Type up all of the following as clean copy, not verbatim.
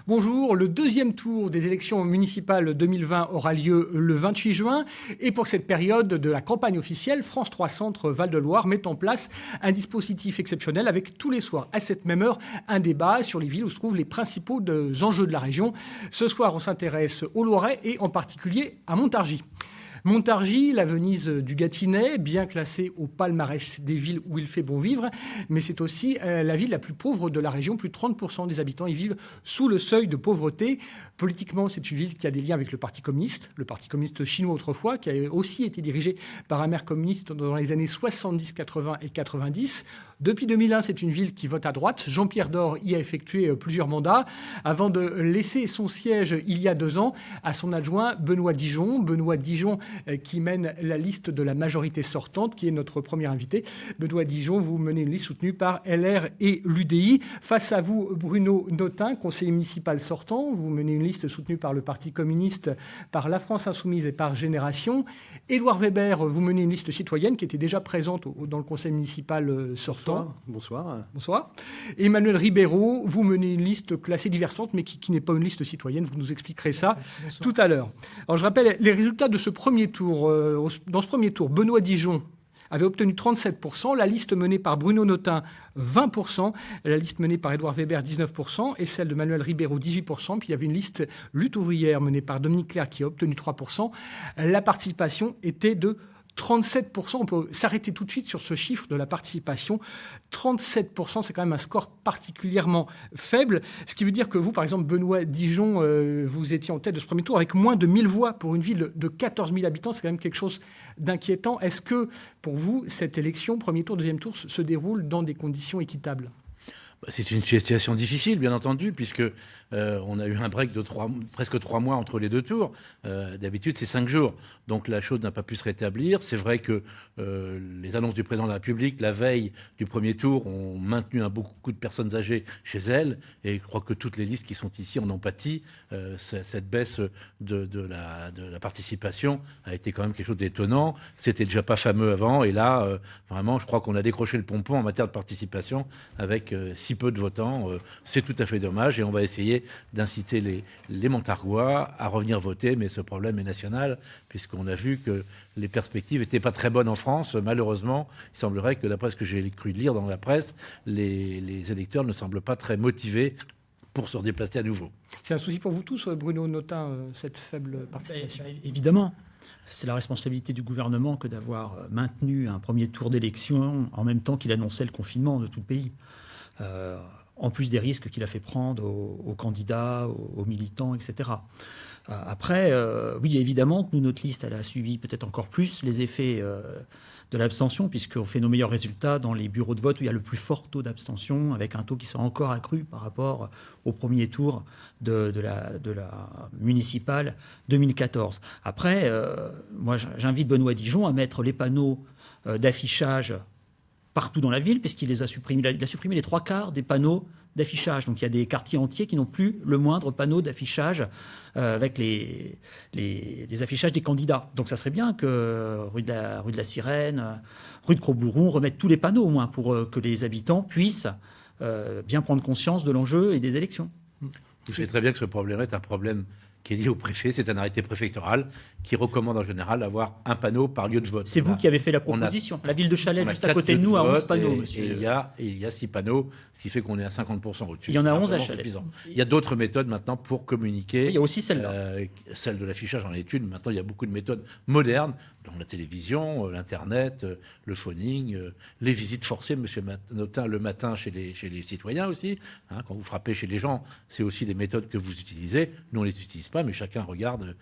Bonjour, le deuxième tour des élections municipales 2020 aura lieu le 28 juin. Et pour cette période de la campagne officielle, France 3 Centre Val-de-Loire met en place un dispositif exceptionnel avec tous les soirs, à cette même heure, un débat sur les villes où se trouvent les principaux enjeux de la région. Ce soir, on s'intéresse au Loiret et en particulier à Montargis. Montargis, la Venise du Gâtinais, bien classée au palmarès des villes où il fait bon vivre, mais c'est aussi la ville la plus pauvre de la région. Plus de 30% des habitants y vivent sous le seuil de pauvreté. Politiquement, c'est une ville qui a des liens avec le Parti communiste chinois autrefois, qui a aussi été dirigé par un maire communiste dans les années 70, 80 et 90. Depuis 2001, c'est une ville qui vote à droite. Jean-Pierre Door y a effectué plusieurs mandats avant de laisser son siège il y a 2 ans à son adjoint Benoît Dijon. Benoît Dijon qui mène la liste de la majorité sortante, qui est notre premier invité. Benoît Dijon, vous menez une liste soutenue par LR et l'UDI. Face à vous, Bruno Notin, conseiller municipal sortant. Vous menez une liste soutenue par le Parti communiste, par la France insoumise et par Génération. Édouard Weber, vous menez une liste citoyenne qui était déjà présente dans le conseil municipal sortant. Bonsoir. Bonsoir. Emmanuel Ribeiro, vous menez une liste classée diversante, mais qui n'est pas une liste citoyenne. Vous nous expliquerez ça tout à l'heure. Alors, je rappelle les résultats de ce premier tour. Dans ce premier tour, Benoît Dijon avait obtenu 37%, la liste menée par Bruno Notin, 20%, la liste menée par Édouard Weber, 19%, et celle de Manuel Ribeiro, 18%. Puis il y avait une liste lutte ouvrière menée par Dominique Clerc qui a obtenu 3%. La participation était de 37%, on peut s'arrêter tout de suite sur ce chiffre de la participation. 37%, c'est quand même un score particulièrement faible. Ce qui veut dire que vous, par exemple, Benoît Dijon, vous étiez en tête de ce premier tour avec moins de 1000 voix pour une ville de 14 000 habitants. C'est quand même quelque chose d'inquiétant. Est-ce que, pour vous, cette élection, premier tour, deuxième tour, se déroule dans des conditions équitables ? C'est une situation difficile, bien entendu, puisque on a eu un break de presque 3 mois entre les 2 tours. D'habitude, c'est 5 jours. Donc la chose n'a pas pu se rétablir. C'est vrai que les annonces du président de la République, la veille du premier tour, ont maintenu beaucoup de personnes âgées chez elles. Et je crois que toutes les listes qui sont ici en ont pâti. Cette baisse de la participation a été quand même quelque chose d'étonnant. C'était déjà pas fameux avant. Et là, vraiment, je crois qu'on a décroché le pompon en matière de participation avec si peu de votants. C'est tout à fait dommage. Et on va essayer d'inciter les Montargois à revenir voter, mais ce problème est national, puisqu'on a vu que les perspectives n'étaient pas très bonnes en France. Malheureusement, il semblerait que, d'après ce que j'ai cru lire dans la presse, les électeurs ne semblent pas très motivés pour se déplacer à nouveau. C'est un souci pour vous tous, Bruno Notin, cette faible participation ? Évidemment. C'est la responsabilité du gouvernement que d'avoir maintenu un premier tour d'élection en même temps qu'il annonçait le confinement de tout le pays. En plus des risques qu'il a fait prendre aux candidats, aux militants, etc. Après, oui, évidemment que notre liste, elle a subi peut-être encore plus les effets de l'abstention, puisqu'on fait nos meilleurs résultats dans les bureaux de vote où il y a le plus fort taux d'abstention, avec un taux qui sera encore accru par rapport au premier tour de la municipale 2014. Après, moi, j'invite Benoît Dijon à mettre les panneaux d'affichage partout dans la ville, puisqu'il les a supprimés. Il a supprimé les 3/4 des panneaux d'affichage. Donc il y a des quartiers entiers qui n'ont plus le moindre panneau d'affichage avec les affichages des candidats. Donc ça serait bien que rue de la Sirène, rue de Crobouron remettent tous les panneaux au moins pour que les habitants puissent bien prendre conscience de l'enjeu et des élections. Vous savez très bien que ce problème est un problème qui est lié au préfet. C'est un arrêté préfectoral qui recommande en général d'avoir un panneau par lieu de vote. C'est vous qui avez fait la proposition. La ville de Chalais, juste à côté de nous, a 11 panneaux, monsieur. Et il y a 6 panneaux, ce qui fait qu'on est à 50% au-dessus. Il y en a 11 à Chalais. Il y a d'autres méthodes maintenant pour communiquer. Il y a aussi celle-là. Celle de l'affichage en études. Maintenant, il y a beaucoup de méthodes modernes, dans la télévision, l'Internet, le phoning, les visites forcées, monsieur Notin, le matin chez les citoyens aussi. Hein, quand vous frappez chez les gens, c'est aussi des méthodes que vous utilisez. Nous, on ne les utilise pas, mais chacun regarde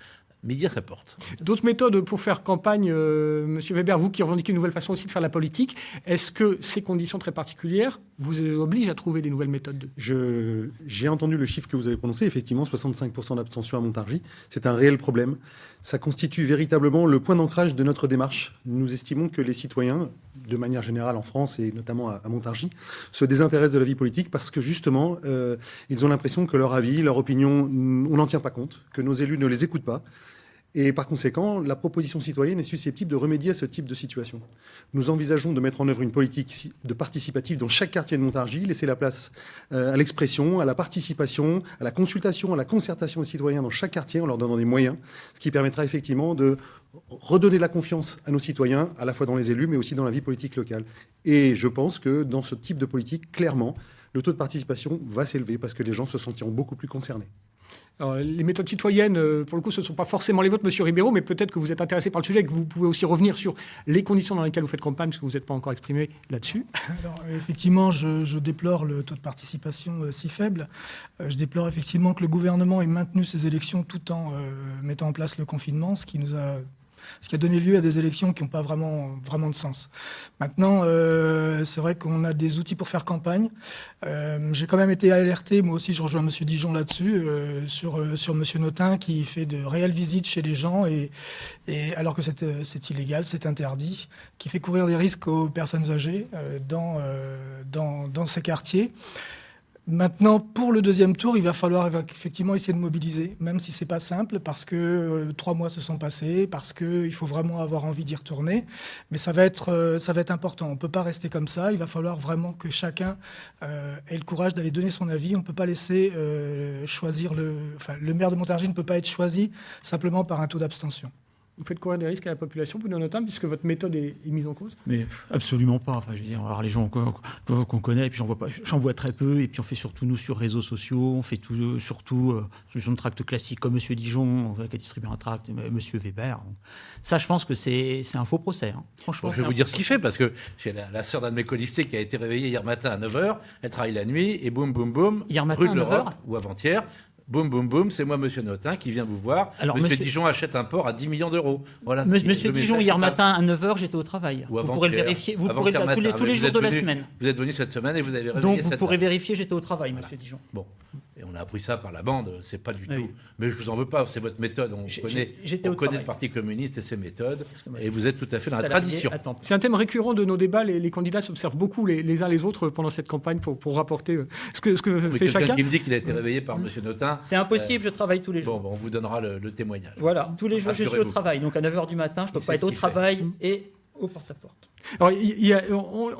midi à sa porte. D'autres méthodes pour faire campagne, Monsieur Weber, vous qui revendiquez une nouvelle façon aussi de faire la politique, est-ce que ces conditions très particulières vous obligent à trouver des nouvelles méthodes? J'ai entendu le chiffre que vous avez prononcé, effectivement, 65% d'abstention à Montargis. C'est un réel problème. Ça constitue véritablement le point d'ancrage de notre démarche. Nous estimons que les citoyens, de manière générale en France et notamment à Montargis, se désintéressent de la vie politique parce que justement, ils ont l'impression que leur avis, leur opinion, on n'en tient pas compte, que nos élus ne les écoutent pas. Et par conséquent, la proposition citoyenne est susceptible de remédier à ce type de situation. Nous envisageons de mettre en œuvre une politique de participative dans chaque quartier de Montargis, laisser la place à l'expression, à la participation, à la consultation, à la concertation des citoyens dans chaque quartier en leur donnant des moyens, ce qui permettra effectivement de redonner de la confiance à nos citoyens, à la fois dans les élus, mais aussi dans la vie politique locale. Et je pense que dans ce type de politique, clairement, le taux de participation va s'élever parce que les gens se sentiront beaucoup plus concernés. Alors, les méthodes citoyennes, pour le coup, ce ne sont pas forcément les vôtres, Monsieur Ribeiro, mais peut-être que vous êtes intéressé par le sujet et que vous pouvez aussi revenir sur les conditions dans lesquelles vous faites campagne, parce que vous n'êtes pas encore exprimé là-dessus. Alors, effectivement, je déplore le taux de participation si faible. Je déplore effectivement que le gouvernement ait maintenu ces élections tout en mettant en place le confinement, ce qui a donné lieu à des élections qui n'ont pas vraiment de sens. Maintenant, c'est vrai qu'on a des outils pour faire campagne. J'ai quand même été alerté, moi aussi je rejoins M. Dijon là-dessus, sur M. Notin qui fait de réelles visites chez les gens, et alors que c'est illégal, c'est interdit, qui fait courir des risques aux personnes âgées dans ces quartiers. Maintenant, pour le deuxième tour, il va falloir effectivement essayer de mobiliser, même si c'est pas simple, parce que 3 mois se sont passés, parce qu'il faut vraiment avoir envie d'y retourner. Mais ça va être important. On peut pas rester comme ça. Il va falloir vraiment que chacun ait le courage d'aller donner son avis. On peut pas laisser choisir le maire de Montargis ne peut pas être choisi simplement par un taux d'abstention. Vous faites courir des risques à la population, Bruno Notin, puisque votre méthode est mise en cause? Mais absolument pas. Enfin, je veux dire, alors les gens qu'on connaît, et puis j'en vois très peu, et puis on fait surtout nous sur réseaux sociaux, on fait tout, surtout sur une tract classique comme Monsieur Dijon, qui a distribué un tract, Monsieur Weber. Ça, je pense que c'est un faux procès. Hein. Franchement, je vais vous dire ce qu'il fait, parce que j'ai la sœur d'un de mes colistiers qui a été réveillée hier matin à 9h, elle travaille la nuit, et boum, boum, boum, hier matin rue à de 9h l'Europe, ou avant-hier, boum, boum, boum, c'est moi, Monsieur Notin, qui vient vous voir. Alors, Monsieur Dijon achète un port à 10 millions d'euros. Voilà. Monsieur Dijon, hier matin à 9h, j'étais au travail. Vous pourrez le vérifier. Vous pourrez tous les jours de la semaine. Vous êtes venu cette semaine et vous avez réveillé. Donc vous pourrez vérifier, j'étais au travail, Monsieur Dijon. Bon. Et on a appris ça par la bande, c'est pas du Oui. tout. Mais je vous en veux pas, c'est votre méthode. On connaît le Parti communiste et ses méthodes. Et vous êtes tout à fait dans la tradition. C'est un thème récurrent de nos débats. Les candidats s'observent beaucoup les uns les autres pendant cette campagne pour rapporter ce que fait chacun. Quelqu'un qui me dit qu'il a été réveillé par M. Notin. C'est impossible, je travaille tous les jours. Bon, on vous donnera le témoignage. Voilà, tous les jours je suis au travail. Donc à 9h du matin, je ne peux pas être au travail et au porte-à-porte. Alors,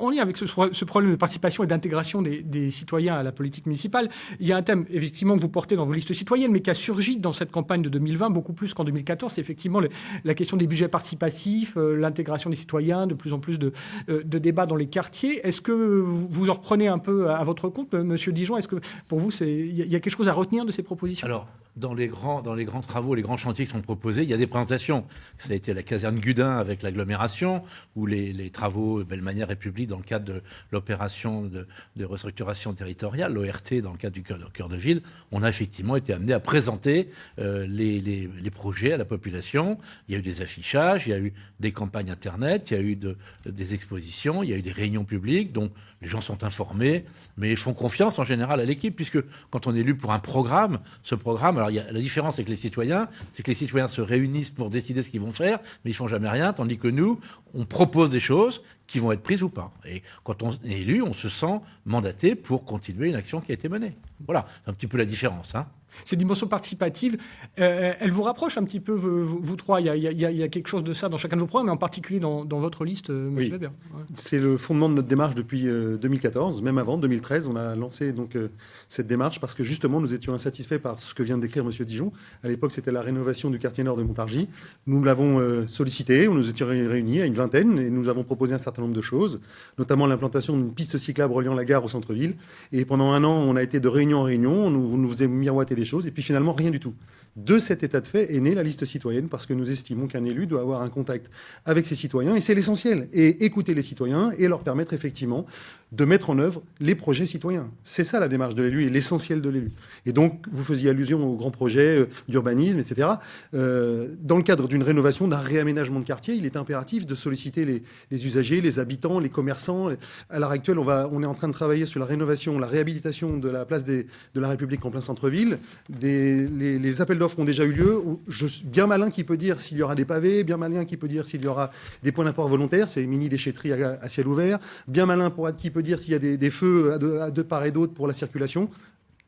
on est avec ce problème de participation et d'intégration des citoyens à la politique municipale. Il y a un thème, effectivement, que vous portez dans vos listes citoyennes, mais qui a surgi dans cette campagne de 2020 beaucoup plus qu'en 2014. C'est effectivement la question des budgets participatifs, l'intégration des citoyens, de plus en plus de débats dans les quartiers. Est-ce que vous en reprenez un peu à votre compte, Monsieur Dijon? Est-ce que pour vous, il y a quelque chose à retenir de ces propositions? Alors, dans les grands travaux, les grands chantiers qui sont proposés, il y a des présentations. Ça a été la caserne Gudin avec l'agglomération, ou les travaux Belle-Manière République dans le cadre de l'opération de restructuration territoriale, l'ORT dans le cadre du cœur de ville. On a effectivement été amené à présenter les projets à la population. Il y a eu des affichages, il y a eu des campagnes Internet, il y a eu des expositions, il y a eu des réunions publiques. Donc les gens sont informés, mais ils font confiance en général à l'équipe, puisque quand on est élu pour un programme, ce programme, alors la différence avec les citoyens, c'est que les citoyens se réunissent pour décider ce qu'ils vont faire, mais ils font jamais rien, tandis que nous, on propose des choses qui vont être prises ou pas. Et quand on est élu, on se sent mandaté pour continuer une action qui a été menée. Voilà, c'est un petit peu la différence, hein. Ces dimensions participatives, elles vous rapprochent un petit peu, vous trois. Il y a quelque chose de ça dans chacun de vos programmes, mais en particulier dans votre liste, M. Weber. Ouais. C'est le fondement de notre démarche depuis 2014, même avant, 2013. On a lancé donc cette démarche parce que justement, nous étions insatisfaits par ce que vient de décrire M. Dijon. À l'époque, c'était la rénovation du quartier nord de Montargis. Nous l'avons sollicité, on nous étions réunis à une vingtaine et nous avons proposé un certain certain nombre de choses, notamment l'implantation d'une piste cyclable reliant la gare au centre-ville. Et pendant un an, on a été de réunion en réunion, on nous faisait miroiter des choses, et puis finalement, rien du tout. De cet état de fait est née la liste citoyenne, parce que nous estimons qu'un élu doit avoir un contact avec ses citoyens, et c'est l'essentiel. Et écouter les citoyens et leur permettre effectivement de mettre en œuvre les projets citoyens. C'est ça la démarche de l'élu et l'essentiel de l'élu. Et donc, vous faisiez allusion aux grands projets d'urbanisme, etc. Dans le cadre d'une rénovation, d'un réaménagement de quartier, il est impératif de solliciter les usagers, les habitants, les commerçants. À l'heure actuelle, on est en train de travailler sur la rénovation, la réhabilitation de la place de la République en plein centre-ville. Les appels d'offres ont déjà eu lieu. Bien malin qui peut dire s'il y aura des pavés, bien malin qui peut dire s'il y aura des points d'apport volontaires, c'est mini-déchetterie à ciel ouvert, bien malin qui peut dire s'il y a des feux à deux part et d'autre pour la circulation.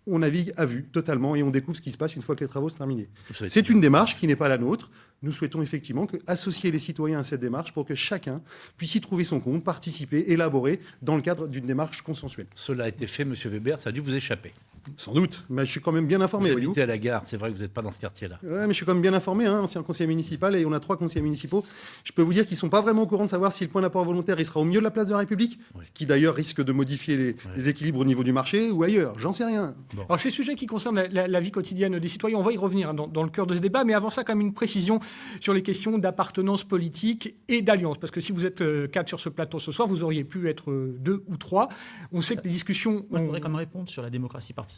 On navigue à vue totalement et on découvre ce qui se passe une fois que les travaux sont terminés. C'est une démarche qui n'est pas la nôtre. Nous souhaitons effectivement associer les citoyens à cette démarche pour que chacun puisse y trouver son compte, participer, élaborer dans le cadre d'une démarche consensuelle. Cela a été fait, M. Weber, ça a dû vous échapper. Sans doute, mais je suis quand même bien informé. Vous habitez à la gare, c'est vrai que vous n'êtes pas dans ce quartier-là. Oui, mais je suis quand même bien informé, ancien conseiller municipal, et on a 3 conseillers municipaux. Je peux vous dire qu'ils ne sont pas vraiment au courant de savoir si le point d'apport volontaire il sera au milieu de la place de la République, ce qui d'ailleurs risque de modifier les équilibres au niveau du marché, ou ailleurs. J'en sais rien. Bon. Alors ces sujets qui concernent la vie quotidienne des citoyens, on va y revenir dans le cœur de ce débat, mais avant ça, quand même une précision sur les questions d'appartenance politique et d'alliance. Parce que si vous êtes 4 sur ce plateau ce soir, vous auriez pu être 2 ou 3. On sait que les discussions... Moi, je voudrais quand même répondre sur la démocratie participative.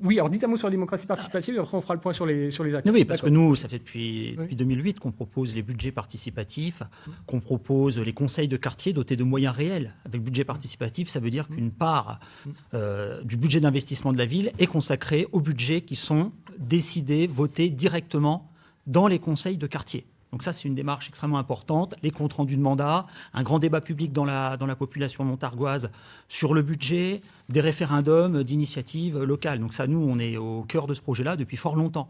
Oui, alors dites un mot sur la démocratie participative, et après on fera le point sur les actes. Oui, parce que nous, ça fait depuis 2008 qu'on propose les budgets participatifs, qu'on propose les conseils de quartier dotés de moyens réels. Avec budget participatif, ça veut dire qu'une part du budget d'investissement de la ville est consacrée aux budgets qui sont décidés, votés directement dans les conseils de quartier. Donc ça, c'est une démarche extrêmement importante. Les comptes rendus de mandat, un grand débat public dans la population montargoise sur le budget, des référendums d'initiatives locales. Donc ça, nous, on est au cœur de ce projet-là depuis fort longtemps.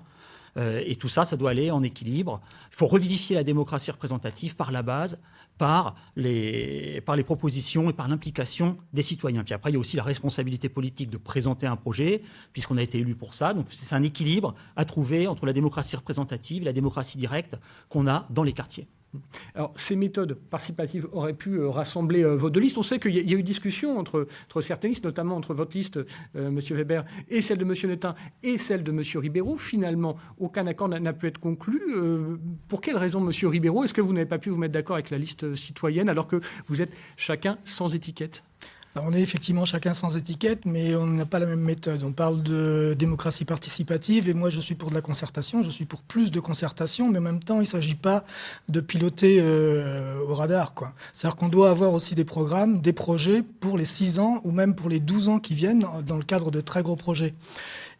Et tout ça, ça doit aller en équilibre. Il faut revivifier la démocratie représentative par la base, par les propositions et par l'implication des citoyens. Puis après, il y a aussi la responsabilité politique de présenter un projet, puisqu'on a été élu pour ça. Donc c'est un équilibre à trouver entre la démocratie représentative et la démocratie directe qu'on a dans les quartiers. Alors, ces méthodes participatives auraient pu rassembler vos 2 listes. On sait qu'il y a eu discussion entre certaines listes, notamment entre votre liste, M. Weber, et celle de M. Netin, et celle de M. Ribeiro. Finalement, aucun accord n'a pu être conclu. Pour quelle raison, M. Ribeiro, est-ce que vous n'avez pas pu vous mettre d'accord avec la liste citoyenne alors que vous êtes chacun sans étiquette ? Alors on est effectivement chacun sans étiquette, mais on n'a pas la même méthode. On parle de démocratie participative et moi je suis pour de la concertation, je suis pour plus de concertation, mais en même temps il ne s'agit pas de piloter au radar, quoi. C'est-à-dire qu'on doit avoir aussi des programmes, des projets pour les 6 ans ou même pour les 12 ans qui viennent dans le cadre de très gros projets.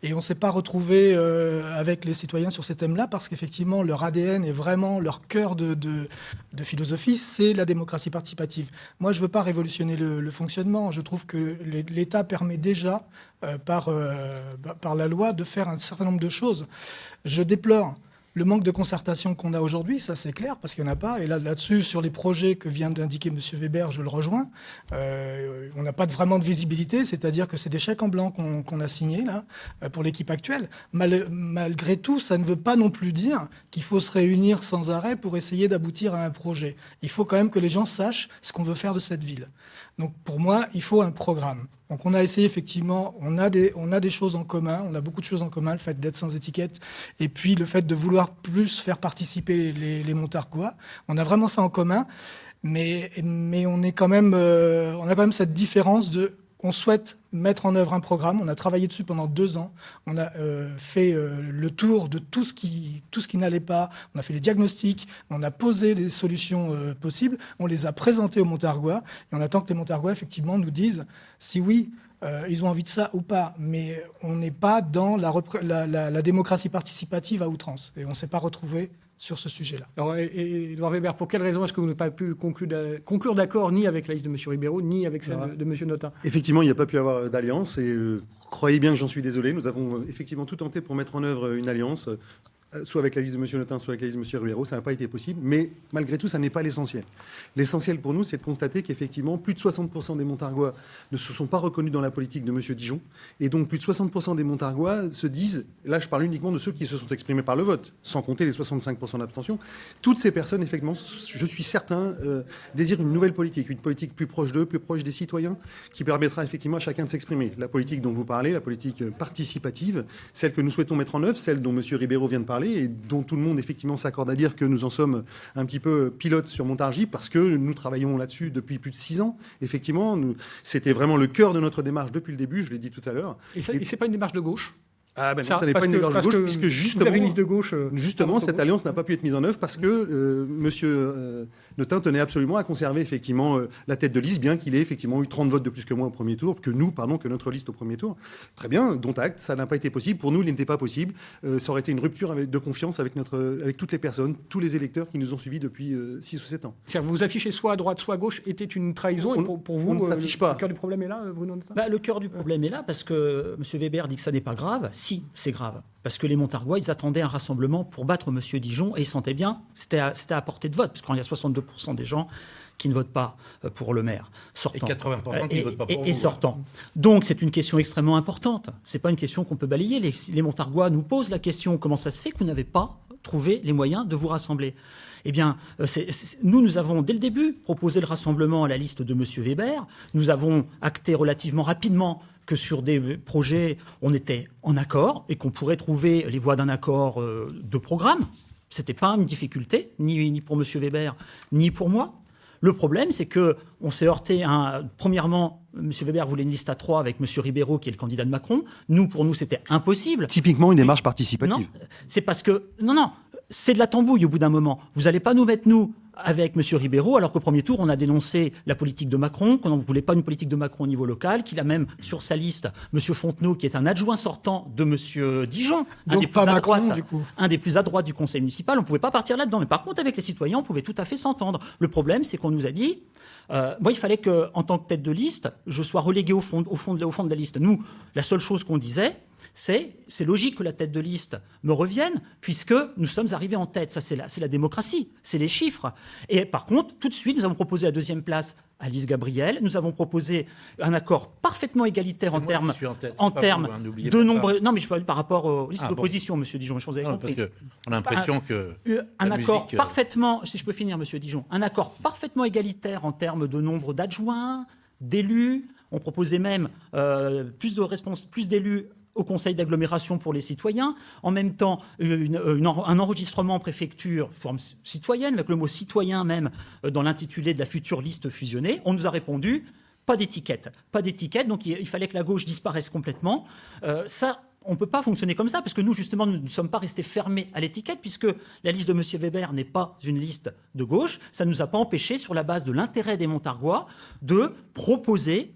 Et on ne s'est pas retrouvé avec les citoyens sur ces thèmes-là parce qu'effectivement, leur ADN est vraiment leur cœur de philosophie, c'est la démocratie participative. Moi, je ne veux pas révolutionner le fonctionnement. Je trouve que l'État permet déjà, par la loi, de faire un certain nombre de choses. Je déplore le manque de concertation qu'on a aujourd'hui, ça c'est clair, parce qu'il n'y en a pas. Et là-dessus, sur les projets que vient d'indiquer M. Weber, je le rejoins. On n'a pas vraiment de visibilité, c'est-à-dire que c'est des chèques en blanc qu'on a signés là, pour l'équipe actuelle. Malgré tout, ça ne veut pas non plus dire qu'il faut se réunir sans arrêt pour essayer d'aboutir à un projet. Il faut quand même que les gens sachent ce qu'on veut faire de cette ville. Donc pour moi, il faut un programme. Donc on a essayé effectivement, on a des choses en commun, on a beaucoup de choses en commun, le fait d'être sans étiquette et puis le fait de vouloir plus faire participer les Montargois. On a vraiment ça en commun, mais on a quand même cette différence de... On souhaite mettre en œuvre un programme. On a travaillé dessus pendant 2 ans. On a fait le tour de tout ce qui n'allait pas. On a fait les diagnostics. On a posé des solutions possibles. On les a présentées aux Montargois. Et on attend que les Montargois, effectivement, nous disent si oui, ils ont envie de ça ou pas. Mais on n'est pas dans la démocratie participative à outrance. Et on ne s'est pas retrouvé sur ce sujet-là. Alors, Édouard Weber, pour quelle raison est-ce que vous n'avez pas pu conclure d'accord ni avec la liste de M. Ribeiro, ni avec celle de M. Netin ? Effectivement, il n'y a pas pu avoir d'alliance et croyez bien que j'en suis désolé. Nous avons effectivement tout tenté pour mettre en œuvre une alliance soit avec la liste de M. Notin, soit avec la liste de M. Ribeiro, ça n'a pas été possible, mais malgré tout, ça n'est pas l'essentiel. L'essentiel pour nous, c'est de constater qu'effectivement, plus de 60% des Montargois ne se sont pas reconnus dans la politique de M. Dijon, et donc plus de 60% des Montargois se disent, là je parle uniquement de ceux qui se sont exprimés par le vote, sans compter les 65% d'abstention, toutes ces personnes, effectivement, je suis certain, désirent une nouvelle politique, une politique plus proche d'eux, plus proche des citoyens, qui permettra effectivement à chacun de s'exprimer. La politique dont vous parlez, la politique participative, celle que nous souhaitons mettre en œuvre, celle dont M. Ribeiro vient de parler, et dont tout le monde effectivement s'accorde à dire que nous en sommes un petit peu pilotes sur Montargis, parce que nous travaillons là-dessus depuis plus de 6 ans. Effectivement, c'était vraiment le cœur de notre démarche depuis le début, je l'ai dit tout à l'heure. Et c'est pas une démarche de gauche? Ah ben non, ça n'est pas une démarche de gauche, puisque justement, vous avez une liste de gauche, justement cette alliance n'a pas pu être mise en œuvre parce que M. Notin tenait absolument à conserver effectivement la tête de liste, bien qu'il ait effectivement eu 30 votes de plus que moi au premier tour, que notre liste au premier tour. Très bien, dont acte, ça n'a pas été possible. Pour nous, il n'était pas possible. Ça aurait été une rupture de confiance avec toutes les personnes, tous les électeurs qui nous ont suivis depuis 6 ou 7 ans. C'est-à-dire vous affichez soit à droite, soit à gauche était une trahison, et pour vous, on ne s'affiche pas. Le cœur du problème est là, Bruno Notin? Le cœur du problème est là parce que M. Weber dit que ça n'est pas grave. Si, c'est grave. Parce que les Montargois, ils attendaient un rassemblement pour battre M. Dijon et ils sentaient bien, c'était à portée de vote, parce qu'il y a 62% des gens qui ne votent pas pour le maire sortant. Et 80% qui ne votent pas pour vous. Et sortant. Donc c'est une question extrêmement importante. Ce n'est pas une question qu'on peut balayer. Les Montargois nous posent la question, comment ça se fait que vous n'avez pas trouvé les moyens de vous rassembler? Eh bien, nous avons dès le début proposé le rassemblement à la liste de M. Weber. Nous avons acté relativement rapidement que sur des projets, on était en accord et qu'on pourrait trouver les voies d'un accord de programme. Ce n'était pas une difficulté, ni pour M. Weber, ni pour moi. Le problème, c'est qu'on s'est heurté premièrement, M. Weber voulait une liste à 3 avec M. Ribeiro, qui est le candidat de Macron. Pour nous, c'était impossible. Typiquement une démarche participative. Non, c'est parce que... Non, c'est de la tambouille au bout d'un moment. Vous n'allez pas nous mettre, nous, avec M. Ribeiro, alors qu'au premier tour, on a dénoncé la politique de Macron, qu'on ne voulait pas une politique de Macron au niveau local, qu'il a même sur sa liste M. Fontenot, qui est un adjoint sortant de M. Dijon, un des plus à droite du conseil municipal. On ne pouvait pas partir là-dedans. Mais par contre, avec les citoyens, on pouvait tout à fait s'entendre. Le problème, c'est qu'on nous a dit... moi, il fallait qu'en tant que tête de liste, je sois relégué au fond de la liste. Nous, la seule chose qu'on disait, c'est logique que la tête de liste me revienne, puisque nous sommes arrivés en tête. Ça, c'est la démocratie, c'est les chiffres. Et par contre, tout de suite, nous avons proposé la deuxième place à Lise Gabriel. Nous avons proposé un accord parfaitement égalitaire en termes de nombre. Non, mais je parle par rapport aux listes d'opposition, Monsieur Dijon. Je pense que vous avez compris. Parce qu'on a l'impression que un accord parfaitement, si je peux finir, Monsieur Dijon, un accord parfaitement égalitaire en termes de nombre d'adjoints, d'élus. On proposait même plus d'élus au conseil d'agglomération pour les citoyens, en même temps un enregistrement en préfecture, forme citoyenne, avec le mot citoyen même dans l'intitulé de la future liste fusionnée. On nous a répondu, pas d'étiquette, donc il fallait que la gauche disparaisse complètement. On ne peut pas fonctionner comme ça, parce que nous, justement, nous ne sommes pas restés fermés à l'étiquette, puisque la liste de M. Weber n'est pas une liste de gauche. Ça ne nous a pas empêché, sur la base de l'intérêt des Montargois, de proposer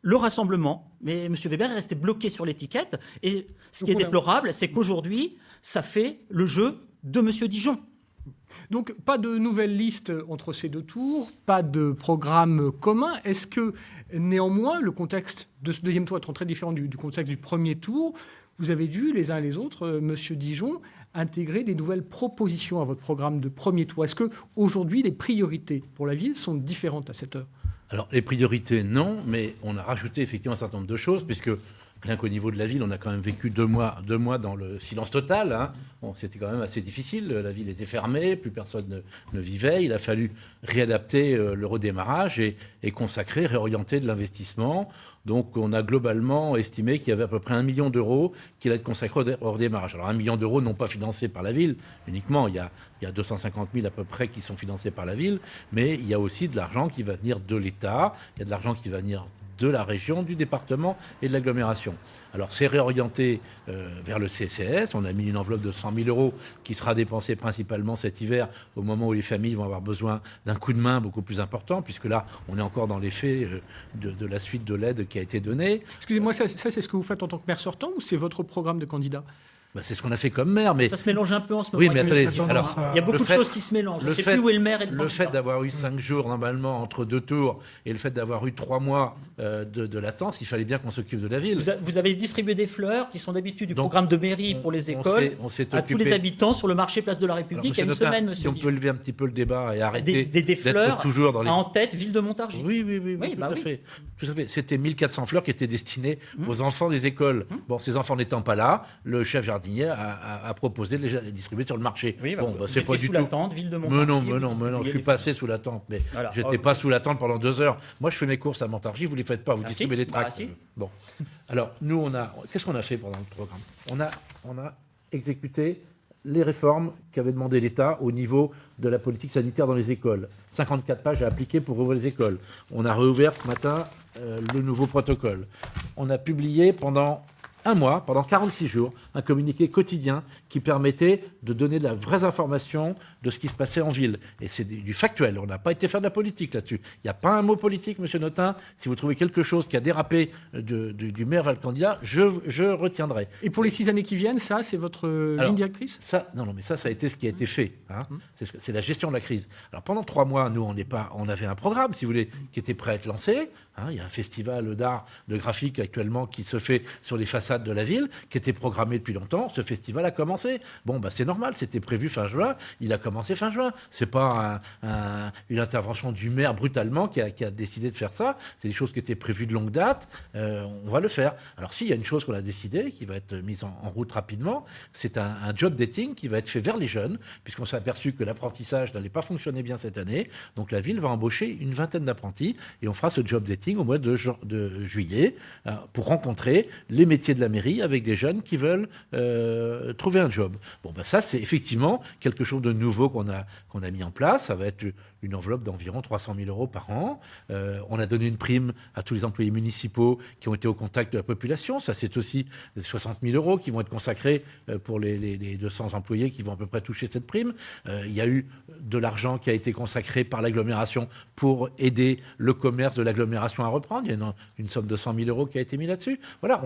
le rassemblement. Mais M. Weber est resté bloqué sur l'étiquette. Et ce qui est déplorable, c'est qu'aujourd'hui, ça fait le jeu de M. Dijon. Donc, pas de nouvelle liste entre ces deux tours, pas de programme commun. Est-ce que, néanmoins, le contexte de ce deuxième tour étant très différent du contexte du premier tour, vous avez dû, les uns et les autres, M. Dijon, intégrer des nouvelles propositions à votre programme de premier tour? Est-ce qu'aujourd'hui, les priorités pour la ville sont différentes à cette heure? Alors, les priorités, non, mais on a rajouté effectivement un certain nombre de choses, puisque rien qu'au niveau de la ville, on a quand même vécu 2 mois dans le silence total. Hein. Bon, c'était quand même assez difficile. La ville était fermée, plus personne ne vivait. Il a fallu réadapter le redémarrage et consacrer, réorienter de l'investissement. Donc, on a globalement estimé qu'il y avait à peu près 1 million d'euros qui allait être consacré au redémarrage. Alors, 1 million d'euros non pas financés par la ville uniquement. Il y a 250 000 à peu près qui sont financés par la ville, mais il y a aussi de l'argent qui va venir de l'État. Il y a de l'argent qui va venir de la région, du département et de l'agglomération. Alors, c'est réorienté vers le CCS. On a mis une enveloppe de 100 000 euros qui sera dépensée principalement cet hiver, au moment où les familles vont avoir besoin d'un coup de main beaucoup plus important, puisque là, on est encore dans l'effet de la suite de l'aide qui a été donnée. Excusez-moi, ça c'est ce que vous faites en tant que maire sortant, ou c'est votre programme de candidat? C'est ce qu'on a fait comme maire. Mais... Ça se mélange un peu en ce moment. Oui, mais attendez, il y a beaucoup de choses qui se mélangent. On ne sait plus où est le maire et le Le fait d'avoir eu 5 jours, normalement, entre 2 tours, et le fait d'avoir eu 3 mois de latence, il fallait bien qu'on s'occupe de la ville. Vous avez distribué des fleurs, qui sont d'habitude du programme de mairie pour les écoles, à tous les habitants sur le marché Place de la République. Il y a une semaine, monsieur. Si on peut lever un petit peu le débat et arrêter des fleurs toujours dans les... en tête, ville de Montargis. Oui, tout à fait. Tout à fait. C'était 1400 fleurs qui étaient destinées aux enfants des écoles. Bon, ces enfants n'étant pas là, le chef jardinier a proposé de les distribuer sur le marché. Oui, c'est pas du tout. L'attente, ville de Montargis. Mais non, je suis passé sous la tente, mais j'étais pas sous la tente pendant 2 heures. Moi, je fais mes courses à Montargis, vous les faites pas, vous distribuez les tracts. Bon, alors nous, qu'est-ce qu'on a fait pendant le programme ? On a exécuté les réformes qu'avait demandé l'État au niveau de la politique sanitaire dans les écoles. 54 pages à appliquer pour rouvrir les écoles. On a réouvert ce matin le nouveau protocole. On a publié pendant 1 mois, pendant 46 jours, un communiqué quotidien qui permettait de donner de la vraie information de ce qui se passait en ville. Et c'est du factuel. On n'a pas été faire de la politique là-dessus. Il n'y a pas un mot politique, monsieur Notin. Si vous trouvez quelque chose qui a dérapé du maire vers le candidat, je retiendrai. Et pour les 6 années qui viennent, ça, c'est votre ligne directrice ? Mais ça a été ce qui a été fait. C'est la gestion de la crise. Alors pendant 3 mois, nous, on avait un programme, si vous voulez, qui était prêt à être lancé. Il y a un festival d'art, de graphique actuellement qui se fait sur les façades de la ville, qui était programmé depuis longtemps. Ce festival a commencé. C'est normal, c'était prévu fin juin. Il a commencé fin juin. C'est pas une intervention du maire brutalement qui a décidé de faire ça. C'est des choses qui étaient prévues de longue date. On va le faire. Alors s'il y a une chose qu'on a décidé, qui va être mise en route rapidement, c'est un job dating qui va être fait vers les jeunes, puisqu'on s'est aperçu que l'apprentissage n'allait pas fonctionner bien cette année. Donc la ville va embaucher une 20aine d'apprentis et on fera ce job dating au mois de juillet pour rencontrer les métiers de la mairie avec des jeunes qui veulent trouver un job. Ça, c'est effectivement quelque chose de nouveau qu'on a mis en place. Ça va être une enveloppe d'environ 300 000 euros par an. On a donné une prime à tous les employés municipaux qui ont été au contact de la population. Ça, c'est aussi 60 000 euros qui vont être consacrés pour les 200 employés qui vont à peu près toucher cette prime. Il y a eu de l'argent qui a été consacré par l'agglomération pour aider le commerce de l'agglomération à reprendre. Il y a une somme de 100 000 euros qui a été mise là-dessus. Voilà,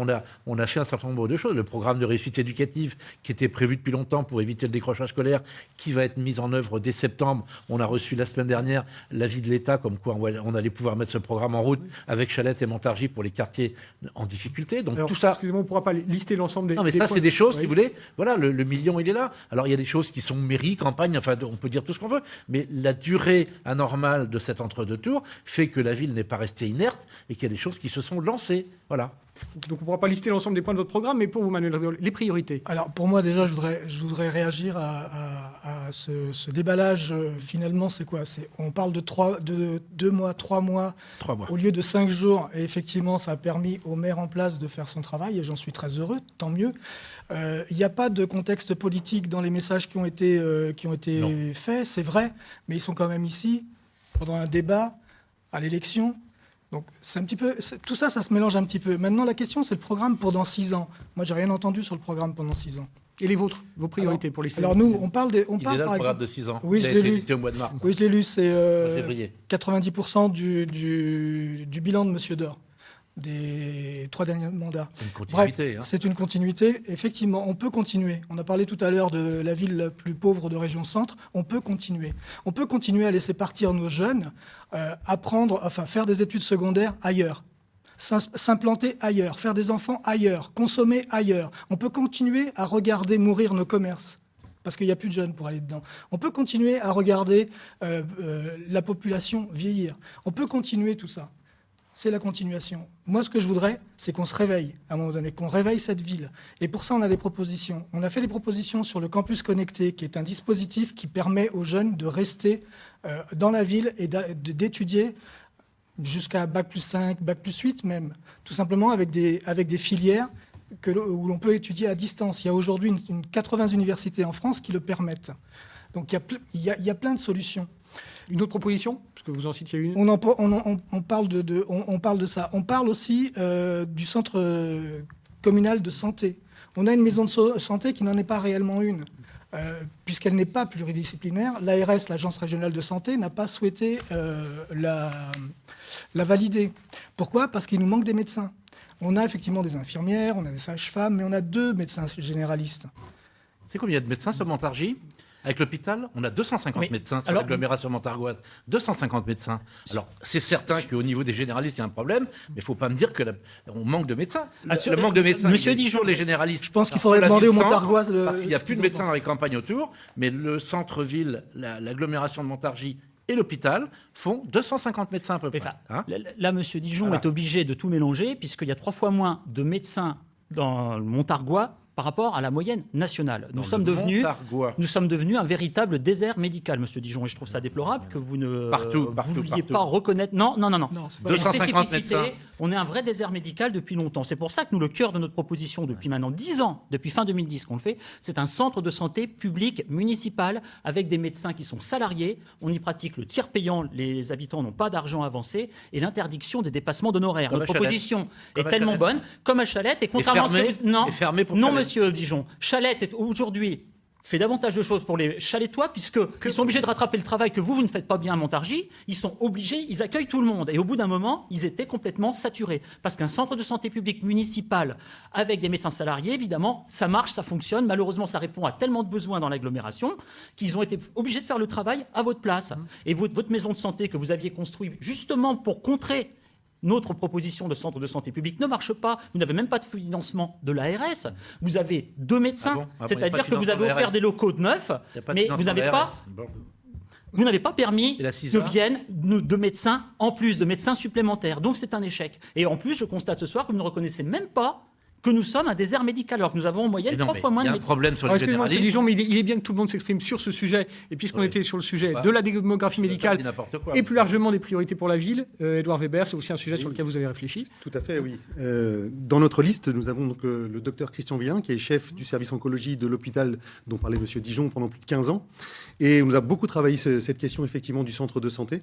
on a fait un certain nombre de choses. Le programme de réussite éducative qui était prévu depuis longtemps pour éviter le décrochage scolaire, qui va être mis en œuvre dès septembre. On a reçu la semaine dernière l'avis de l'État comme quoi on allait pouvoir mettre ce programme en route avec Chalette et Montargis pour les quartiers en difficulté. Donc tout ça... Excusez-moi, on ne pourra pas lister l'ensemble des... Non, mais ça, c'est des choses, si vous voulez. Voilà, le million, il est là. Alors, il y a des choses qui sont mairie, campagne, enfin, on peut dire tout ce qu'on veut. Mais la durée anormale de cet entre-deux tours fait que la ville n'est pas restée inerte et qu'il y a des choses qui se sont lancées. Voilà. Donc on ne pourra pas lister l'ensemble des points de votre programme, mais pour vous, Manuel Riolo, les priorités. Alors pour moi déjà, je voudrais réagir à ce déballage. Finalement, c'est quoi ? On parle de 2 mois, 3 mois, 3 mois, au lieu de 5 jours. Et effectivement, ça a permis au maire en place de faire son travail, et j'en suis très heureux, tant mieux. Il n'y a pas de contexte politique dans les messages qui ont été faits, c'est vrai, mais ils sont quand même ici, pendant un débat, à l'élection. Donc c'est un petit peu, tout ça, ça se mélange un petit peu. Maintenant, la question, c'est le programme pour dans 6 ans. Moi, j'ai rien entendu sur le programme pendant 6 ans. Et les vôtres, vos priorités pour les 6 ans? Alors nous, on parle il est là, par le programme exemple de 6 ans. Oui, je l'ai lu. Au mois de mars. Oui, je l'ai lu. C'est février. 90% du bilan de Monsieur Dor des 3 derniers mandats. C'est une continuité. Bref, c'est une continuité. Effectivement, on peut continuer. On a parlé tout à l'heure de la ville la plus pauvre de région centre. On peut continuer. On peut continuer à laisser partir nos jeunes, faire des études secondaires ailleurs, s'implanter ailleurs, faire des enfants ailleurs, consommer ailleurs. On peut continuer à regarder mourir nos commerces, parce qu'il n'y a plus de jeunes pour aller dedans. On peut continuer à regarder la population vieillir. On peut continuer tout ça. C'est la continuation. Moi, ce que je voudrais, c'est qu'on se réveille, à un moment donné, qu'on réveille cette ville. Et pour ça, on a des propositions. On a fait des propositions sur le campus connecté, qui est un dispositif qui permet aux jeunes de rester dans la ville et d'étudier jusqu'à Bac+5, Bac+8 même, tout simplement avec des filières où l'on peut étudier à distance. Il y a aujourd'hui 80 universités en France qui le permettent. Donc il y a plein de solutions. Une autre proposition, parce que vous en citiez une. On parle de ça. On parle aussi du centre communal de santé. On a une maison de santé qui n'en est pas réellement une, puisqu'elle n'est pas pluridisciplinaire. L'ARS, l'Agence régionale de santé, n'a pas souhaité la valider. Pourquoi ? Parce qu'il nous manque des médecins. On a effectivement des infirmières, on a des sages-femmes, mais on a 2 médecins généralistes. C'est combien de médecins sur Montargis? Avec l'hôpital, on a 250 médecins sur l'agglomération montargoise. 250 médecins. Alors, c'est certain qu'au niveau des généralistes, il y a un problème, mais il ne faut pas me dire qu'on manque de médecins. Le manque de médecins, Monsieur Dijon, les généralistes. Je pense qu'il faudrait demander aux Montargois Montargoises... parce qu'il n'y a plus de médecins dans les campagnes autour, mais le centre-ville, l'agglomération de Montargis et l'hôpital font 250 médecins à peu près. Enfin, là, monsieur Dijon est obligé de tout mélanger, puisqu'il y a 3 fois moins de médecins dans le Montargois par rapport à la moyenne nationale. Nous sommes devenus un véritable désert médical, monsieur Dijon, et je trouve ça déplorable que vous ne vouliez pas reconnaître... Non. c'est pas 250 médecins. On est un vrai désert médical depuis longtemps. C'est pour ça que nous, le cœur de notre proposition, depuis maintenant 10 ans, depuis fin 2010 qu'on le fait, c'est un centre de santé public municipal avec des médecins qui sont salariés. On y pratique le tiers payant, les habitants n'ont pas d'argent avancé, et l'interdiction des dépassements d'honoraires. Notre proposition est tellement bonne, comme à Chalette, et contrairement à ce que vous... Non, monsieur Dijon. Chalette est aujourd'hui fait davantage de choses pour les Chalettois, puisqu'ils sont obligés de rattraper le travail que vous ne faites pas bien à Montargis. Ils sont obligés, ils accueillent tout le monde. Et au bout d'un moment, ils étaient complètement saturés. Parce qu'un centre de santé publique municipal avec des médecins salariés, évidemment, ça marche, ça fonctionne. Malheureusement, ça répond à tellement de besoins dans l'agglomération qu'ils ont été obligés de faire le travail à votre place. Et votre maison de santé que vous aviez construite justement pour contrer notre proposition de centre de santé publique ne marche pas. Vous n'avez même pas de financement de l'ARS. Vous avez 2 médecins, c'est-à-dire que vous avez offert des locaux de neuf, mais vous n'avez pas... Vous n'avez pas permis que viennent de médecins, en plus de médecins supplémentaires. Donc c'est un échec. Et en plus, je constate ce soir que vous ne reconnaissez même pas que nous sommes un désert médical, alors que nous avons en moyenne 3 fois moins de médecins. Il y a un problème sur les généralistes. Dijon, mais il est bien que tout le monde s'exprime sur ce sujet. Et puisqu'on était sur le sujet de la démographie médicale et plus largement des priorités pour la ville, Édouard Weber, c'est aussi un sujet sur lequel vous avez réfléchi. Tout à fait, oui. Dans notre liste, nous avons donc le docteur Christian Villain, qui est chef du service oncologie de l'hôpital dont parlait M. Dijon pendant plus de 15 ans. Et nous a beaucoup travaillé cette question, effectivement, du centre de santé.